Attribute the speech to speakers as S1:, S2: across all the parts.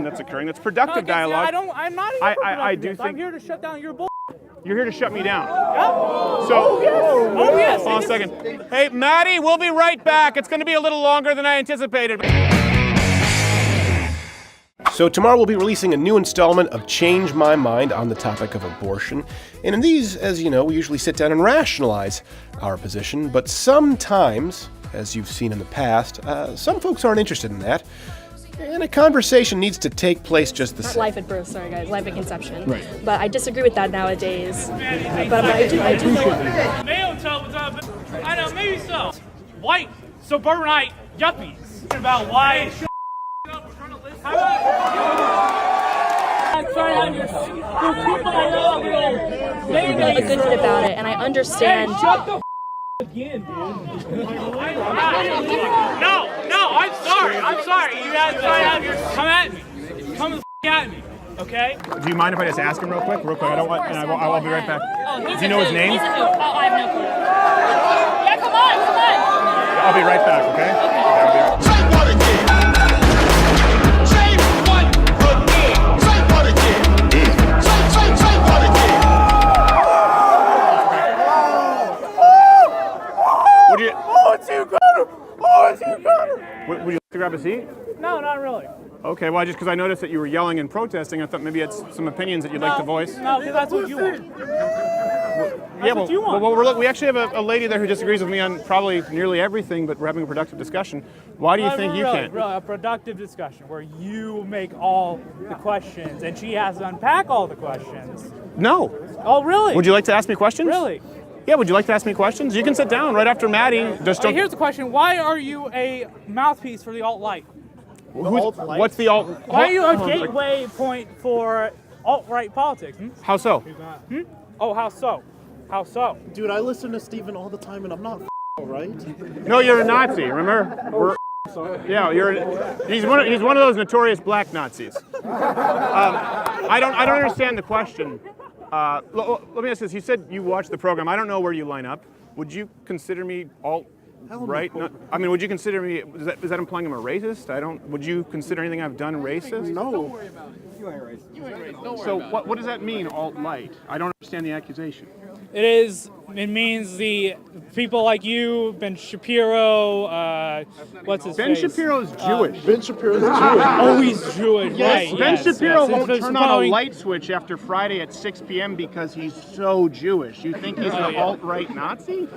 S1: that's occurring. That's productive dialogue.
S2: I'm not.
S1: I do think
S2: I'm here to shut down your bull.
S1: You're here to shut me down.
S2: Yep.
S1: So,
S2: Oh yes.
S1: hold on a second. Hey, Maddie, we'll be right back. It's going to be a little longer than I anticipated.
S3: So tomorrow we'll be releasing a new installment of Change My Mind on the topic of abortion. And in these, as you know, we usually sit down and rationalize our position, but sometimes, as you've seen in the past, some folks aren't interested in that. And a conversation needs to take place just the same.
S4: Life at birth, sorry guys, life at conception.
S1: Right.
S4: But I disagree with that nowadays. But I do
S2: Mayo tell what's up. I know, maybe so. White suburbanite yuppies about why. How about?
S4: a good bit about it, and I understand.
S2: Shut the again, dude. No, I'm sorry. You guys try to have your come at me. Come the at me, okay?
S1: Do you mind if I just ask him real quick? I don't want, and I'll be right back. Do you know his name?
S4: He's a who? Oh, I have no clue. Yeah, come on.
S1: I'll be right back, okay? I'll be right back.
S5: Say what again? Say what again? Say what again? Say what again?
S1: Would you?
S2: Oh, it's you, Connor.
S1: Would you like to grab a seat?
S2: No, not really.
S1: Okay, well, just because I noticed that you were yelling and protesting, I thought maybe you had some opinions that you'd like to voice.
S2: No, because that's what you want.
S1: Yeah,
S2: what you want.
S1: well, we actually have a lady there who disagrees with me on probably nearly everything, but we're having a productive discussion. Why do you think you can't?
S2: Really, a productive discussion where you make all the questions and she has to unpack all the questions.
S1: No.
S2: Oh, really?
S1: Would you like to ask me questions?
S2: Really?
S1: Yeah, would you like to ask me questions? You can sit down right after Maddie. Just don't.
S2: Here's the question. Why are you a mouthpiece for the alt-right?
S1: What's the alt?
S2: Why are you a gateway point for alt-right politics?
S1: How so?
S2: Oh, how so? How so?
S6: Dude, I listen to Steven all the time and I'm not right?
S1: No, you're a Nazi. Remember? Yeah, he's one of those notorious black Nazis. I don't understand the question. Let me ask this. You said you watched the program. I don't know where you line up. Would you consider me alt-right? Would you consider me? Is that implying I'm a racist? Would you consider anything I've done racist?
S6: No.
S1: You ain't racist. So what does that mean, alt-right? I don't understand the accusation.
S2: It means the people like you, Ben Shapiro, what's his
S1: Ben
S2: face?
S1: Shapiro's Jewish.
S6: Ben Shapiro's Jewish.
S2: Oh, he's Jewish, right.
S1: Ben
S2: yes,
S1: Shapiro
S2: yes.
S1: won't
S2: It's
S1: turn on a
S2: following-
S1: light switch after Friday at 6 p.m. because he's so Jewish. You think he's an alt-right Nazi?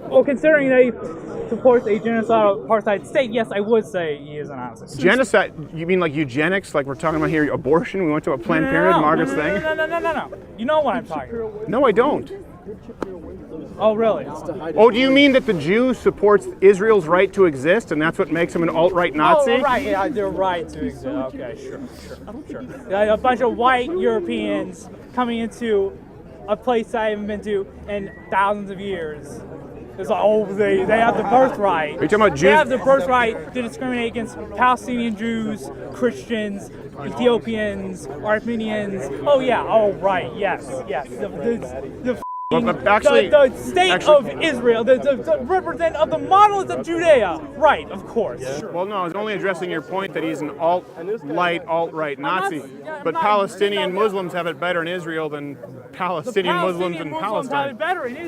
S2: Well, considering that he supports a genocidal apartheid state, yes, I would say he is an Nazi.
S1: Genocide? You mean like eugenics? Like we're talking about here abortion? We went to a Planned Parenthood, Margaret's thing?
S2: No. You know what I'm talking about.
S1: No, I don't.
S2: Oh, really?
S1: Oh, do you mean that the Jew supports Israel's right to exist and that's what makes him an alt-right Nazi?
S2: Oh, right. Yeah, their right to exist. Okay, sure. Yeah, a bunch of white Europeans coming into a place I haven't been to in thousands of years. It's like, oh, they have the birthright.
S1: Are you talking about Jews?
S2: They have the birthright to discriminate against Palestinian Jews, Christians, Ethiopians, Armenians. Oh, yeah. Oh, right. Yes. The state of Israel, the representative of the monolith of Judea. Right, of course. Sure.
S1: Well, no, I was only addressing your point that he's an alt-right Nazi. But Palestinian Muslims have it better in Israel than Palestinian Muslims in Palestine.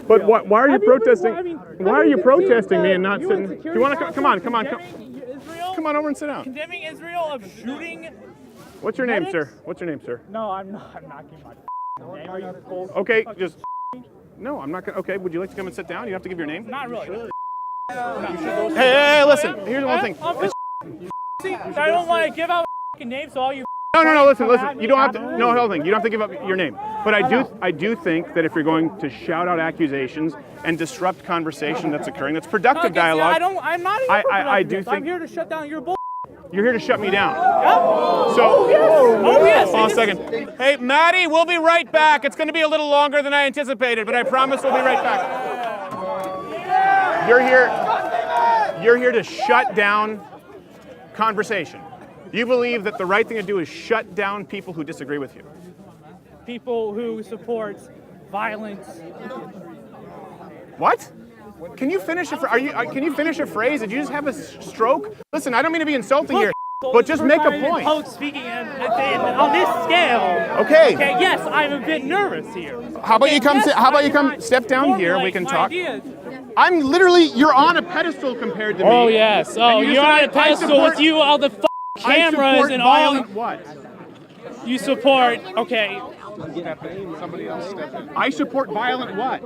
S1: But why are you protesting? Why are you protesting me and not sitting? Do you want to come on over and sit down?
S2: Condemning Israel of shooting.
S1: What's your name, sir? What's your name, sir?
S2: No, I'm not giving my name. Are you cold?
S1: Okay, just. No, I'm not gonna. Okay, would you like to come and sit down? You have to give your name.
S2: Not really.
S1: Hey, listen. Here's one thing.
S2: I don't want to give out my name, so all you.
S1: No. Listen. You don't have to. No, hold on. You don't have to give up your name. But I do think that if you're going to shout out accusations and disrupt conversation that's occurring, that's productive dialogue.
S2: I'm not.
S1: I do think
S2: I'm here to shut down your bull.
S1: You're here to shut me down.
S2: Yep.
S1: So.
S2: Oh yes.
S1: Hold on a second. Hey, Maddie, we'll be right back. It's going to be a little longer than I anticipated, but I promise we'll be right back. You're here to shut down conversation. You believe that the right thing to do is shut down people who disagree with you.
S2: People who support violence.
S1: What? Can you finish can you finish a phrase? Did you just have a stroke? Listen, I don't mean to be insulting here. But just make a point.
S2: Post speaking on this scale.
S1: Okay.
S2: Okay. Yes, I'm a bit nervous here.
S1: How about you come?
S2: Yes,
S1: How about you
S2: I'm
S1: come?
S2: trying
S1: Step
S2: to
S1: down here. We
S2: formulate
S1: can
S2: my
S1: talk.
S2: ideas.
S1: I'm literally. You're on a pedestal compared to me.
S2: Oh yes. Oh,
S1: And you
S2: you're on a
S1: decide, I
S2: pedestal
S1: support-
S2: with you all the
S1: I
S2: cameras
S1: support
S2: and all.
S1: violent what?
S2: You support. Okay.
S1: I support violent what?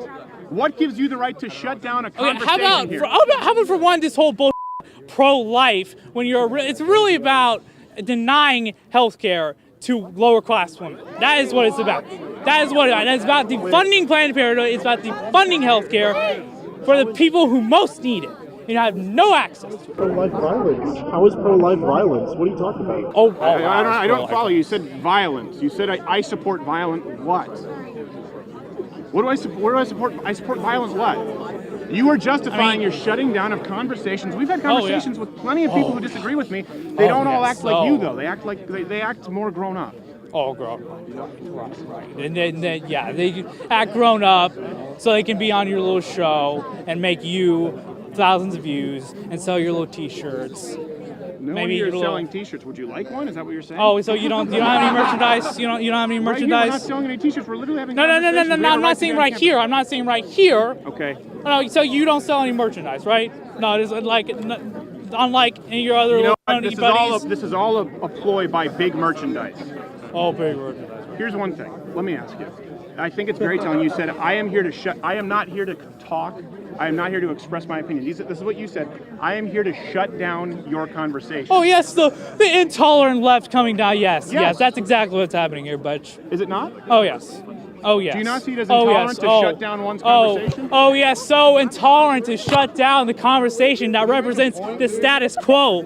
S1: What gives you the right to shut down a
S2: Okay,
S1: conversation
S2: how
S1: here?
S2: about for one, this whole pro-life when it's really about denying health care to lower class women. That is what it's about. That is what it is. It's about defunding Planned Parenthood. It's about defunding health care for the people who most need it. You have no access to it.
S6: Pro-life violence. How is pro-life violence? What are you talking about?
S1: I don't follow. You said violence. You said I support violent what? What do I support? What do I support? I support violent what? You are justifying your shutting down of conversations. We've had conversations with plenty of people who disagree with me. They don't all act like you though. They act like they act more grown up.
S2: Oh, grown up. Right. And then, they act grown up so they can be on your little show and make you thousands of views and sell your little T-shirts.
S1: No one here is selling T-shirts. Would you like one? Is that what you're saying?
S2: Oh, so you don't have any merchandise? You don't have any
S1: Right here,
S2: merchandise?
S1: we're not selling any T-shirts. We're literally having
S2: No. I'm not saying right here. I'm not saying right here.
S1: Okay.
S2: No, so you don't sell any merchandise, right? No, it's like unlike any of your other
S1: You know
S2: little
S1: what?
S2: buddies.
S1: This is all a ploy by big merchandise.
S2: Oh, big merchandise.
S1: Here's one thing. Let me ask you. I think it's very telling. You said I am not here to talk. I am not here to express my opinion. This is what you said. I am here to shut down your conversation.
S2: Oh yes, the intolerant left coming down. Yes, that's exactly what's happening here, Butch.
S1: Is it not?
S2: Oh yes. Oh yes.
S1: Do you not see it as intolerant to shut down one's conversation?
S2: Oh yes, so intolerant to shut down the conversation that represents the status quo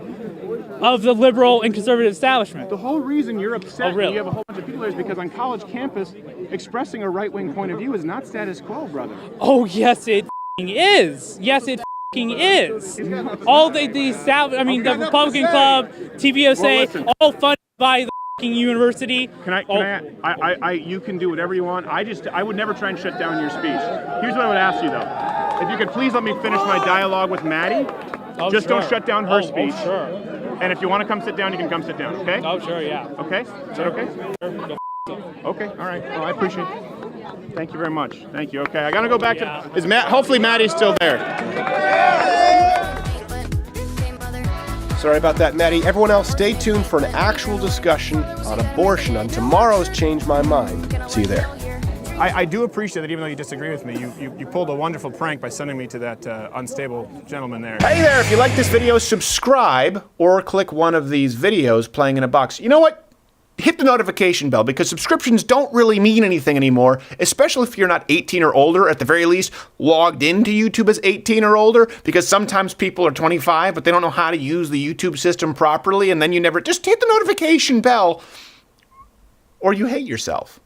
S2: of the liberal and conservative establishment.
S1: The whole reason you're upset
S2: really?
S1: and you have a whole bunch of people there is because on college campus, expressing a right-wing point of view is not status quo, brother.
S2: Oh yes, it is. Yes, it is. All the Republican Club, TVSA, all funded by the university.
S1: You can do whatever you want. I would never try and shut down your speech. Here's what I would ask you though. If you could please let me finish my dialogue with Maddie. Just don't shut down her speech.
S2: Oh, sure.
S1: And if you want to come sit down, you can come sit down, okay?
S2: Oh, sure, yeah.
S1: Okay? Is that okay? Okay, all right. Well, I appreciate it. Thank you very much. Thank you. Okay, I gotta go back to. Hopefully Maddie's still there.
S3: Sorry about that, Maddie. Everyone else, stay tuned for an actual discussion on abortion on tomorrow's Change My Mind. See you there.
S1: I do appreciate that even though you disagree with me, you pulled a wonderful prank by sending me to that unstable gentleman there.
S3: Hey there, if you like this video, subscribe or click one of these videos playing in a box. You know what? Hit the notification bell because subscriptions don't really mean anything anymore, especially if you're not 18 or older, at the very least logged into YouTube as 18 or older, because sometimes people are 25 but they don't know how to use the YouTube system properly, and then just hit the notification bell or you hate yourself.